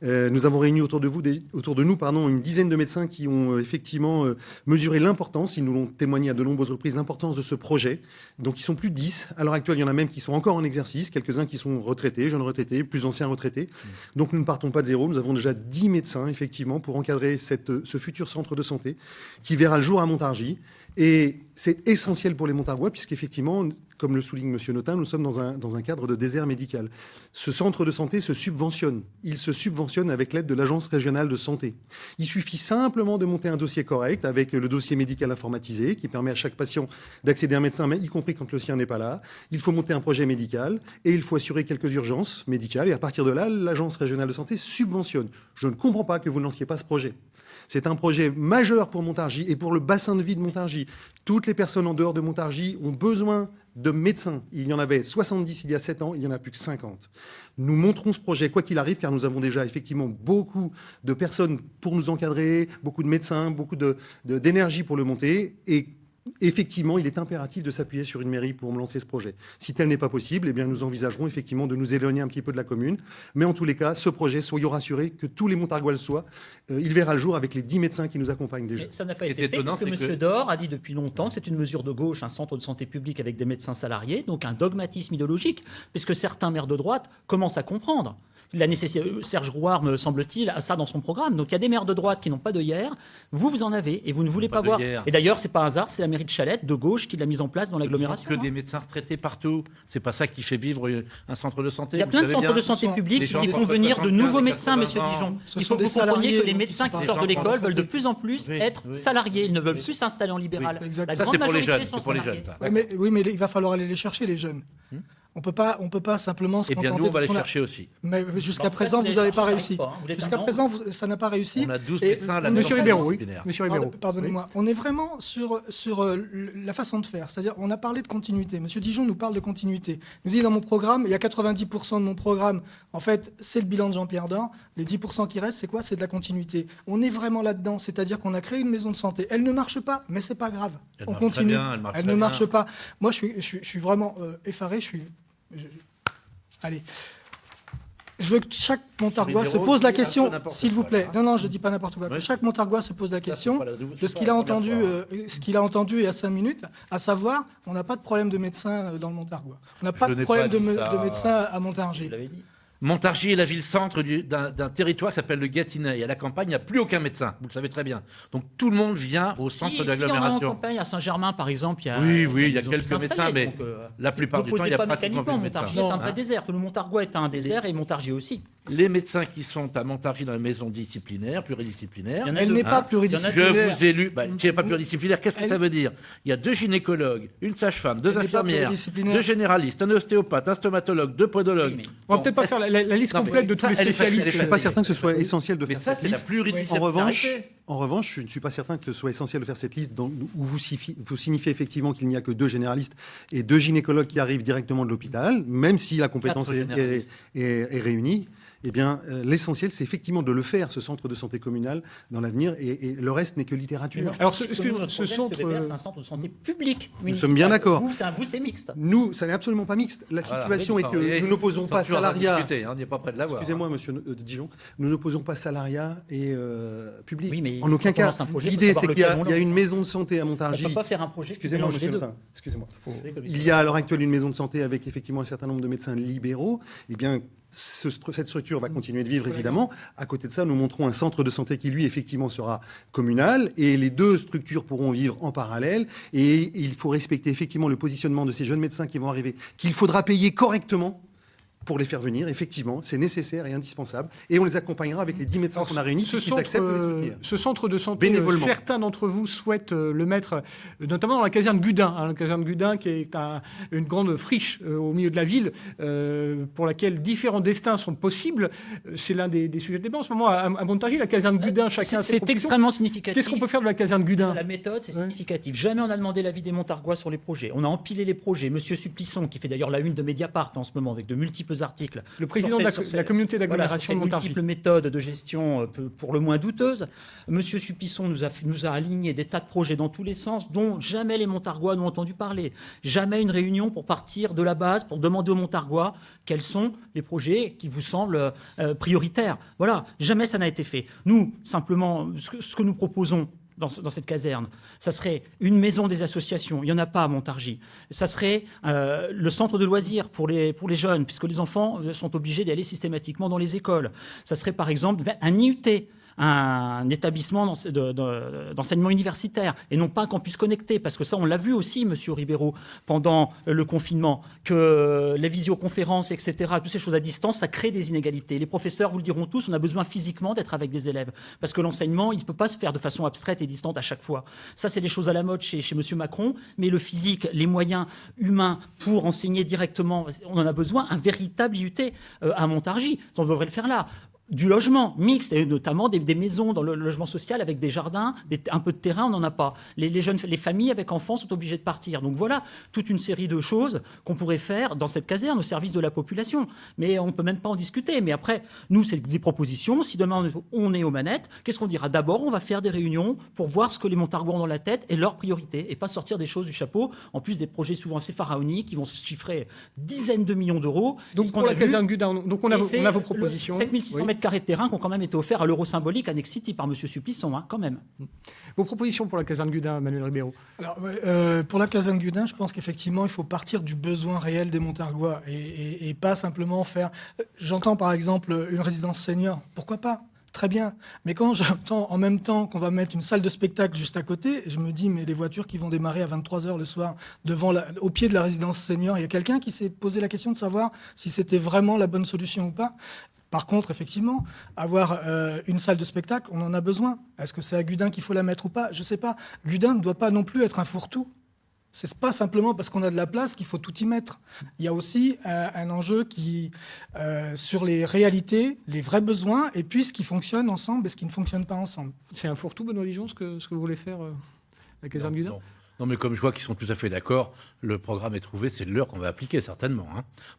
Nous avons réuni autour de nous, une dizaine de médecins qui ont effectivement mesuré l'importance. Ils nous l'ont témoigné à de nombreuses reprises, l'importance de ce projet. Donc, ils sont plus de 10. À l'heure actuelle, il y en a même qui sont encore en exercice, quelques-uns qui sont retraités, jeunes retraités, plus anciens retraités. Donc, nous ne partons pas de zéro. Nous avons déjà 10 médecins, effectivement, pour encadrer ce futur centre de santé qui verra le jour à Montargis. Et c'est essentiel pour les Montargois, puisqu'effectivement, comme le souligne M. Notin, nous sommes dans un cadre de désert médical. Ce centre de santé se subventionne. Il se subventionne avec l'aide de l'Agence régionale de santé. Il suffit simplement de monter un dossier correct avec le dossier médical informatisé qui permet à chaque patient d'accéder à un médecin, mais y compris quand le sien n'est pas là. Il faut monter un projet médical et il faut assurer quelques urgences médicales. Et à partir de là, l'Agence régionale de santé subventionne. Je ne comprends pas que vous ne lanciez pas ce projet. C'est un projet majeur pour Montargis et pour le bassin de vie de Montargis. Toutes les personnes en dehors de Montargis ont besoin de médecins. Il y en avait 70 il y a 7 ans, il n'y en a plus que 50. Nous monterons ce projet quoi qu'il arrive, car nous avons déjà effectivement beaucoup de personnes pour nous encadrer, beaucoup de médecins, beaucoup d'énergie pour le monter. Et effectivement, il est impératif de s'appuyer sur une mairie pour lancer ce projet. Si tel n'est pas possible, eh bien, nous envisagerons effectivement de nous éloigner un petit peu de la commune. Mais en tous les cas, ce projet, soyons rassurés que tous les Montargois le soient. Il verra le jour avec les 10 médecins qui nous accompagnent déjà. Mais ça n'a pas été fait parce que M. Dor a dit depuis longtemps que c'est une mesure de gauche, un centre de santé publique avec des médecins salariés, donc un dogmatisme idéologique, puisque certains maires de droite commencent à comprendre. Serge Rouard, me semble-t-il, a ça dans son programme. Donc il y a des maires de droite qui n'ont pas d'œillère. Vous en avez et vous ne voulez pas voir. Et d'ailleurs, c'est pas un hasard, c'est la mairie de Chalette, de gauche, qui l'a mise en place dans l'agglomération. Que des médecins retraités partout. C'est pas ça qui fait vivre un centre de santé. Il y a plein de centres de santé publics qui font venir de nouveaux médecins, monsieur Dijon. Il faut que vous compreniez que les médecins qui sortent de l'école veulent de plus en plus être salariés. Ils ne veulent plus s'installer en libéral. La grande majorité sont salariés. Oui, mais il va falloir aller les chercher, les jeunes. On peut pas simplement se contenter. Eh bien, nous, on va les chercher aussi. Mais jusqu'à présent, vous n'avez pas réussi. Jusqu'à présent, ça n'a pas réussi. On a 12 médecins là. Monsieur Ribeiro, oui. Monsieur Ribeiro. Pardonnez-moi. On est vraiment sur la façon de faire. C'est-à-dire, on a parlé de continuité. Monsieur Dijon nous parle de continuité. Il nous dit dans mon programme, il y a 90% de mon programme. En fait, c'est le bilan de Jean-Pierre Dor. Les 10% qui restent, c'est quoi? C'est de la continuité. On est vraiment là-dedans. C'est-à-dire qu'on a créé une maison de santé. Elle ne marche pas, mais c'est pas grave. On continue. Elle ne marche pas. Moi, je suis vraiment effaré. Allez. Je veux que chaque Montargois se pose la question, s'il vous plaît. Non, je ne dis pas n'importe quoi. Que chaque Montargois se pose la question de ce qu'il a entendu il y a 5 minutes, à savoir, on n'a pas de problème de médecin dans le Montargois. On n'a pas de problème de médecin à Montargis. Montargis est la ville-centre d'un territoire qui s'appelle le Gâtinais. Et à la campagne, il n'y a plus aucun médecin. Vous le savez très bien. Donc tout le monde vient au centre de l'agglomération. En campagne, à Saint-Germain, par exemple, il y a... Oui, il y a quelques médecins, mais la plupart du temps, il n'y a pratiquement plus de médecins. Montargis est un vrai désert. Le Montargois est un désert et Montargis aussi. Les médecins qui sont à Montargis dans la maison disciplinaire, pluridisciplinaire... Elle n'est pas pluridisciplinaire. Je vous ai lu... qui n'est pas pluridisciplinaire, qu'est-ce que ça veut dire? Il y a 2 gynécologues, une sage-femme, 2 infirmières, 2 généralistes, un ostéopathe, un stomatologue, 2 podologues. On va peut-être pas faire la liste complète de tous les spécialistes. Je ne suis pas certain que ce soit essentiel de Mais faire ça, cette c'est la liste. pluridisciplinarité. En revanche, je ne suis pas certain que ce soit essentiel de faire cette liste où vous signifiez effectivement qu'il n'y a que 2 généralistes et 2 gynécologues qui arrivent directement de l'hôpital, même si la compétence est réunie. Eh bien, l'essentiel, c'est effectivement de le faire, ce centre de santé communal, dans l'avenir, et le reste n'est que littérature. Alors, ce centre, c'est un centre de santé public. Nous sommes bien d'accord. Vous, c'est mixte. Nous, ça n'est absolument pas mixte. La situation est que nous n'opposons pas salariat. On n'est pas près de l'avoir. Excusez-moi, monsieur Dijon. Nous n'opposons pas salariat et public. Oui, mais en aucun cas. L'idée, c'est qu'il y a une maison de santé à Montargis. On ne peut pas faire un projet. Excusez-moi, monsieur Le Tain. Excusez-moi. Il y a à l'heure actuelle une maison de santé avec effectivement un certain nombre de médecins libéraux. Eh bien, cette structure va continuer de vivre, évidemment. À côté de ça, nous montrons un centre de santé qui, lui, effectivement, sera communal. Et les 2 structures pourront vivre en parallèle. Et il faut respecter, effectivement, le positionnement de ces jeunes médecins qui vont arriver, qu'il faudra payer correctement pour les faire venir. Effectivement, c'est nécessaire et indispensable. Et on les accompagnera avec les 10 médecins qu'on a réunis, qui acceptent de les soutenir. Ce centre de santé, certains d'entre vous souhaitent le mettre, notamment dans la caserne Gudin. La caserne Gudin, qui est une grande friche au milieu de la ville, pour laquelle différents destins sont possibles. C'est l'un des sujets de débat en ce moment. À Montargis, la caserne Gudin, chacun... C'est extrêmement significatif. Qu'est-ce qu'on peut faire de la caserne Gudin? La méthode, c'est significatif. Jamais on a demandé l'avis des Montargois sur les projets. On a empilé les projets. Monsieur Supplisson, qui fait d'ailleurs la une de Mediapart en ce moment, avec de multiples articles. Le président de la communauté d'agglomération de Montargis. Multiples méthodes de gestion pour le moins douteuses. Monsieur Supplisson nous a aligné des tas de projets dans tous les sens, dont jamais les Montargois n'ont entendu parler. Jamais une réunion pour partir de la base, pour demander aux Montargois quels sont les projets qui vous semblent prioritaires. Voilà, jamais ça n'a été fait. Nous, simplement, ce que nous proposons dans cette caserne, ça serait une maison des associations. Il n'y en a pas à Montargis. Ça serait le centre de loisirs pour les jeunes, puisque les enfants sont obligés d'aller systématiquement dans les écoles. Ça serait par exemple un IUT, un établissement d'enseignement universitaire, et non pas un campus connecté, parce que ça, on l'a vu aussi, monsieur Ribeiro, pendant le confinement, que les visioconférences, etc., toutes ces choses à distance, ça crée des inégalités. Les professeurs vous le diront tous, on a besoin physiquement d'être avec des élèves, parce que l'enseignement, il ne peut pas se faire de façon abstraite et distante à chaque fois. Ça, c'est des choses à la mode chez monsieur Macron, mais le physique, les moyens humains pour enseigner directement, on en a besoin, un véritable IUT à Montargis. On devrait le faire là. Du logement mixte, et notamment des maisons dans le logement social avec des jardins, un peu de terrain, on n'en a pas. Les familles avec enfants sont obligées de partir. Donc voilà, toute une série de choses qu'on pourrait faire dans cette caserne au service de la population. Mais on ne peut même pas en discuter. Mais après, nous, c'est des propositions. Si demain on est aux manettes, qu'est-ce qu'on dira? D'abord, on va faire des réunions pour voir ce que les Montargois ont dans la tête et leurs priorités, et pas sortir des choses du chapeau, en plus des projets souvent assez pharaoniques qui vont se chiffrer dizaines de millions d'euros. Donc pour la caserne Gudin, donc on a vos propositions. 7600 mètres carrés de terrain qui ont quand même été offerts à l'euro symbolique à Next City par M. Supplisson, quand même. Vos propositions pour la caserne Gudin, Manuel Ribeiro? Alors, pour la caserne Gudin, je pense qu'effectivement, il faut partir du besoin réel des Montargois et pas simplement faire... J'entends par exemple une résidence senior, pourquoi pas? Très bien. Mais quand j'entends en même temps qu'on va mettre une salle de spectacle juste à côté, je me dis, mais les voitures qui vont démarrer à 23h le soir au pied de la résidence senior, il y a quelqu'un qui s'est posé la question de savoir si c'était vraiment la bonne solution ou pas? Par contre, effectivement, avoir une salle de spectacle, on en a besoin. Est-ce que c'est à Gudin qu'il faut la mettre ou pas? Je ne sais pas. Gudin ne doit pas non plus être un fourre-tout. Ce n'est pas simplement parce qu'on a de la place qu'il faut tout y mettre. Il y a aussi un enjeu sur les réalités, les vrais besoins, et puis ce qui fonctionne ensemble et ce qui ne fonctionne pas ensemble. C'est un fourre-tout, Benoît Lijon, ce que vous voulez faire la caserne Gudin? Non, mais comme je vois qu'ils sont tout à fait d'accord, le programme est trouvé, c'est l'heure qu'on va appliquer, certainement.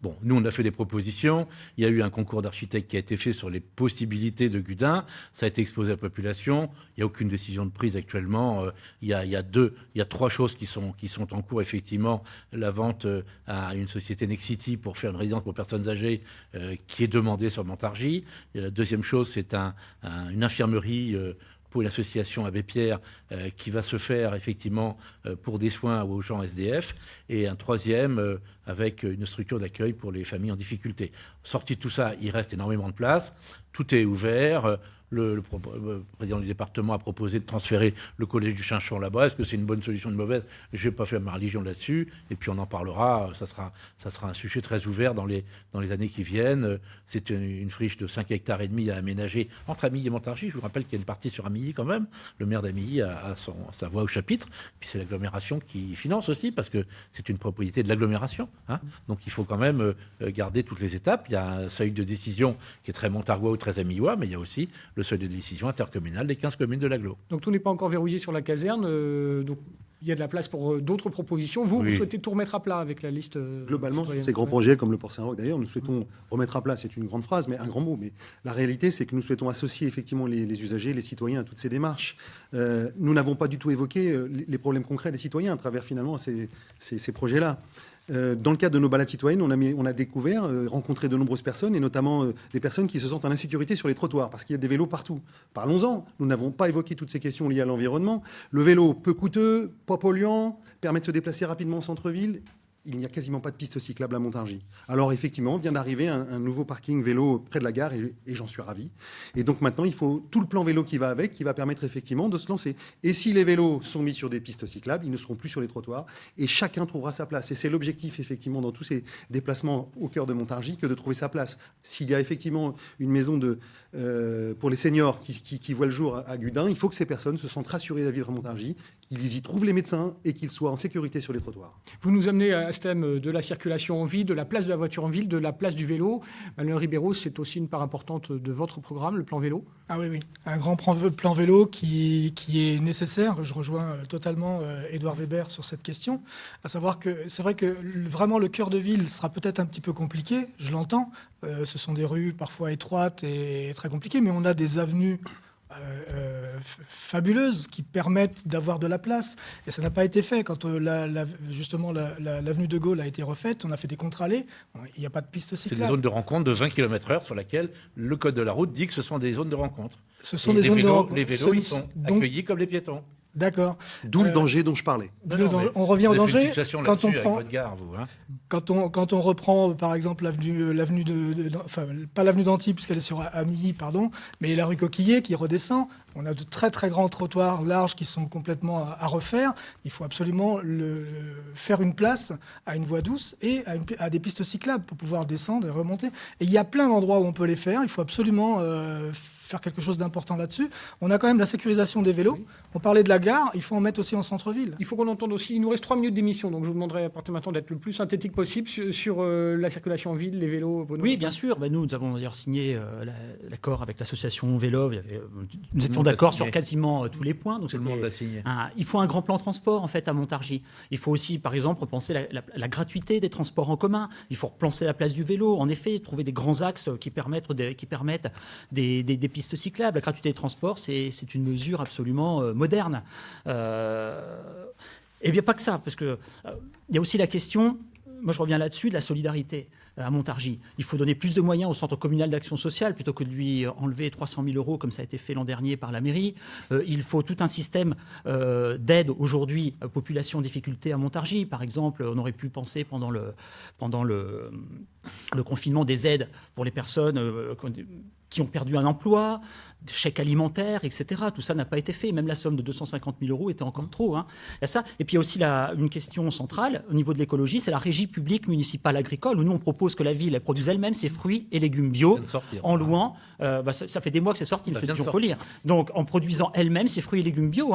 Bon, nous, on a fait des propositions. Il y a eu un concours d'architectes qui a été fait sur les possibilités de Gudin. Ça a été exposé à la population. Il n'y a aucune décision de prise actuellement. Il y a 3 choses qui sont en cours, effectivement. La vente à une société Next City pour faire une résidence pour personnes âgées qui est demandée sur Montargis. Et la deuxième chose, c'est une infirmerie pour une association Abbé Pierre qui va se faire effectivement pour des soins aux gens SDF, et un troisième avec une structure d'accueil pour les familles en difficulté. Sorti de tout ça, il reste énormément de place, tout est ouvert. Le président du département a proposé de transférer le collège du Chinchon là-bas. Est-ce que c'est une bonne solution ou une mauvaise? Je ne vais pas faire ma religion là-dessus. Et puis on en parlera. Ça sera un sujet très ouvert dans les années qui viennent. C'est une friche de 5,5 hectares à aménager entre Amilly et Montargis. Je vous rappelle qu'il y a une partie sur Amilly quand même. Le maire d'Amilly a sa voix au chapitre. Puis c'est l'agglomération qui finance aussi, parce que c'est une propriété de l'agglomération. Donc il faut quand même garder toutes les étapes. Il y a un seuil de décision qui est très montargois ou très amillois, mais il y a aussi le seuil de décision intercommunal des 15 communes de l'agglo. Donc tout n'est pas encore verrouillé sur la caserne. Donc il y a de la place pour d'autres propositions. Vous souhaitez tout remettre à plat avec la liste globalement, citoyenne. Ces grands projets comme le Port Saint-Roch, d'ailleurs, nous souhaitons remettre à plat, c'est une grande phrase, mais un grand mot. Mais la réalité, c'est que nous souhaitons associer effectivement les usagers, les citoyens à toutes ces démarches. Nous n'avons pas du tout évoqué les problèmes concrets des citoyens à travers finalement ces projets-là. Dans le cadre de nos balades citoyennes, on a découvert, rencontré de nombreuses personnes, et notamment des personnes qui se sentent en insécurité sur les trottoirs, parce qu'il y a des vélos partout. Parlons-en. Nous n'avons pas évoqué toutes ces questions liées à l'environnement. Le vélo, peu coûteux, pas polluant, permet de se déplacer rapidement en centre-ville. Il n'y a quasiment pas de piste cyclable à Montargis. Alors effectivement, vient d'arriver un nouveau parking vélo près de la gare, et j'en suis ravi. Et donc maintenant, il faut tout le plan vélo qui va avec, qui va permettre effectivement de se lancer. Et si les vélos sont mis sur des pistes cyclables, ils ne seront plus sur les trottoirs, et chacun trouvera sa place. Et c'est l'objectif effectivement dans tous ces déplacements au cœur de Montargis, que de trouver sa place. S'il y a effectivement une maison pour les seniors qui voit le jour à Gudin, il faut que ces personnes se sentent rassurées à vivre à Montargis, qu'ils y trouvent les médecins et qu'ils soient en sécurité sur les trottoirs. Vous nous amenez à ce thème de la circulation en ville, de la place de la voiture en ville, de la place du vélo. Manuel Ribeiro, c'est aussi une part importante de votre programme, le plan vélo. Ah oui. Un grand plan vélo qui est nécessaire. Je rejoins totalement Édouard Weber sur cette question. À savoir que c'est vrai que vraiment le cœur de ville sera peut-être un petit peu compliqué, je l'entends. Ce sont des rues parfois étroites et très compliquées, mais on a des avenues fabuleuses qui permettent d'avoir de la place, et ça n'a pas été fait. Quand justement l'avenue de Gaulle a été refaite, on a fait des contre-allées, il n'y a pas de piste cyclable. C'est des zones de rencontre de 20 km/h sur laquelle le code de la route dit que ce sont des zones de rencontre. Ce sont des zones de rencontre. Les vélos, ils sont accueillis comme les piétons. D'accord. D'où le danger dont je parlais. On revient au danger. Quand on prend, avec votre gare, vous, quand on reprend, par exemple, l'avenue pas l'avenue d'Antibes, puisqu'elle est sur Amilly, pardon, mais la rue Coquillet qui redescend, on a de très très grands trottoirs larges qui sont complètement à refaire. Il faut absolument faire une place à une voie douce et à des pistes cyclables pour pouvoir descendre et remonter. Et il y a plein d'endroits où on peut les faire. Il faut absolument faire quelque chose d'important là-dessus. On a quand même la sécurisation des vélos. Oui. On parlait de la gare, il faut en mettre aussi en centre-ville. Il faut qu'on entende aussi, il nous reste 3 minutes d'émission, donc je vous demanderai à partir de maintenant d'être le plus synthétique possible sur la circulation en ville, les vélos. Oui, bien sûr. Nous avons d'ailleurs signé l'accord avec l'association Vélo. Nous étions d'accord sur quasiment tous les points. Donc il faut un grand plan transport en fait à Montargis. Il faut aussi, par exemple, repenser la gratuité des transports en commun. Il faut repenser la place du vélo. En effet, trouver des grands axes qui permettent des pistes cyclables. La gratuité des transports, c'est une mesure absolument moderne. Et bien pas que ça, parce que il y a aussi la question, moi je reviens là-dessus, de la solidarité à Montargis. Il faut donner plus de moyens au centre communal d'action sociale plutôt que de lui enlever 300 000 € comme ça a été fait l'an dernier par la mairie. Il faut tout un système d'aide aujourd'hui aux populations en difficulté à Montargis. Par exemple, on aurait pu penser pendant le confinement des aides pour les personnes qui ont perdu un emploi, des chèques alimentaires, etc. Tout ça n'a pas été fait. Même la somme de 250 000 € était encore trop. Il y a ça. Et puis il y a aussi une question centrale au niveau de l'écologie, c'est la régie publique municipale agricole, où nous on propose que la ville elle produise elle-même ses fruits et légumes bio en louant. Ça fait des mois que c'est sorti, il fait toujours lire. Donc en produisant elle-même ses fruits et légumes bio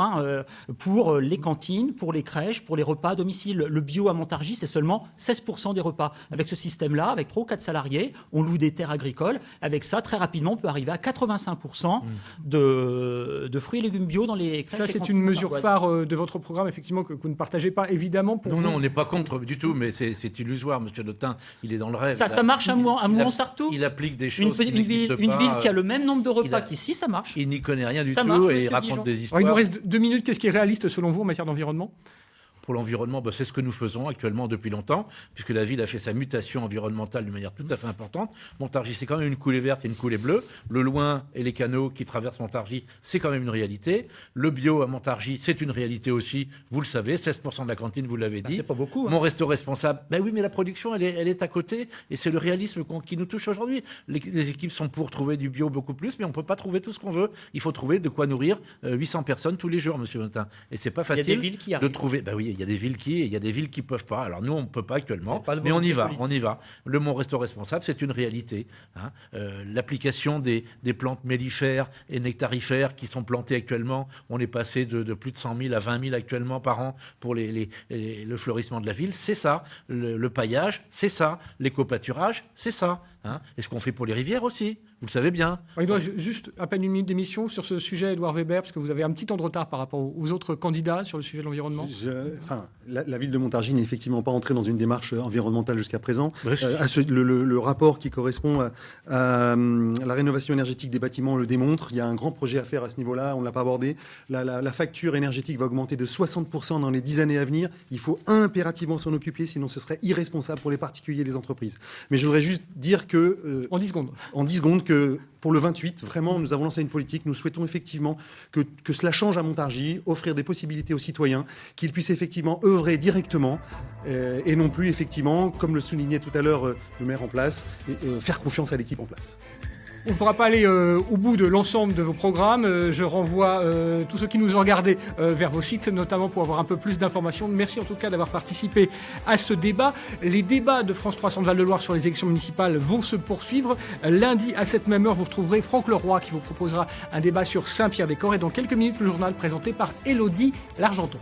pour les cantines, pour les crèches, pour les repas à domicile. Le bio à Montargis, c'est seulement 16% des repas. Avec ce système-là, avec 3 ou 4 salariés, on loue des terres agricoles. Avec ça, très rapidement, on peut arriver à 85% de fruits et légumes bio dans les crèches. Ça, c'est une mesure phare de votre programme, effectivement, que vous ne partagez pas, évidemment. Non, on n'est pas contre du tout, mais c'est illusoire. Monsieur Notin, il est dans le rêve. Ça marche à Mouan-Sartoux. Il applique des choses une ville qui a le même nombre de repas qu'ici, ça marche. Il n'y connaît rien du tout et il raconte des histoires. Alors, il nous reste 2 minutes. Qu'est-ce qui est réaliste, selon vous, en matière d'environnement ? pour l'environnement, c'est ce que nous faisons actuellement depuis longtemps, puisque la ville a fait sa mutation environnementale d'une manière tout à fait importante. Montargis, c'est quand même une coulée verte et une coulée bleue. Le loin et les canaux qui traversent Montargis, c'est quand même une réalité. Le bio à Montargis, c'est une réalité aussi, vous le savez, 16% de la cantine, vous l'avez dit. C'est pas beaucoup. Mon resto responsable, oui, mais la production, elle est à côté, et c'est le réalisme qui nous touche aujourd'hui. Les équipes sont pour trouver du bio beaucoup plus, mais on ne peut pas trouver tout ce qu'on veut. Il faut trouver de quoi nourrir 800 personnes tous les jours, monsieur Montin. Et c'est pas facile. Il y a des villes qui arrivent. De trouver. Oui, il y a des villes qui, et il y a des villes qui peuvent pas. Alors nous, on ne peut pas actuellement, pas de mais on y va, politique. on y va. Le Mon Resto Responsable, c'est une réalité. L'application des plantes mellifères et nectarifères qui sont plantées actuellement, on est passé de plus de 100 000 à 20 000 actuellement par an pour le fleurissement de la ville. C'est ça. Le paillage, c'est ça. L'éco-pâturage, c'est ça. Et ce qu'on fait pour les rivières aussi, vous le savez bien. Il doit juste à peine une minute d'émission sur ce sujet, Édouard Weber, parce que vous avez un petit temps de retard par rapport aux autres candidats sur le sujet de l'environnement. La ville de Montargis n'est effectivement pas entrée dans une démarche environnementale jusqu'à présent. Bref. Le rapport qui correspond à la rénovation énergétique des bâtiments le démontre. Il y a un grand projet à faire à ce niveau-là, on ne l'a pas abordé. La facture énergétique va augmenter de 60% dans les 10 années à venir. Il faut impérativement s'en occuper, sinon ce serait irresponsable pour les particuliers et les entreprises. Mais je voudrais juste dire que... En 10 secondes. En 10 secondes, que pour le 28, vraiment, nous avons lancé une politique. Nous souhaitons effectivement que cela change à Montargis, offrir des possibilités aux citoyens, qu'ils puissent effectivement œuvrer directement et non plus, effectivement, comme le soulignait tout à l'heure le maire en place, faire confiance à l'équipe en place. On ne pourra pas aller au bout de l'ensemble de vos programmes. Je renvoie tous ceux qui nous ont regardés vers vos sites, notamment pour avoir un peu plus d'informations. Merci en tout cas d'avoir participé à ce débat. Les débats de France 3 Centre Val-de-Loire sur les élections municipales vont se poursuivre. Lundi, à cette même heure, vous retrouverez Franck Leroy qui vous proposera un débat sur Saint-Pierre-des-Corps. Et dans quelques minutes, le journal présenté par Élodie Largenton.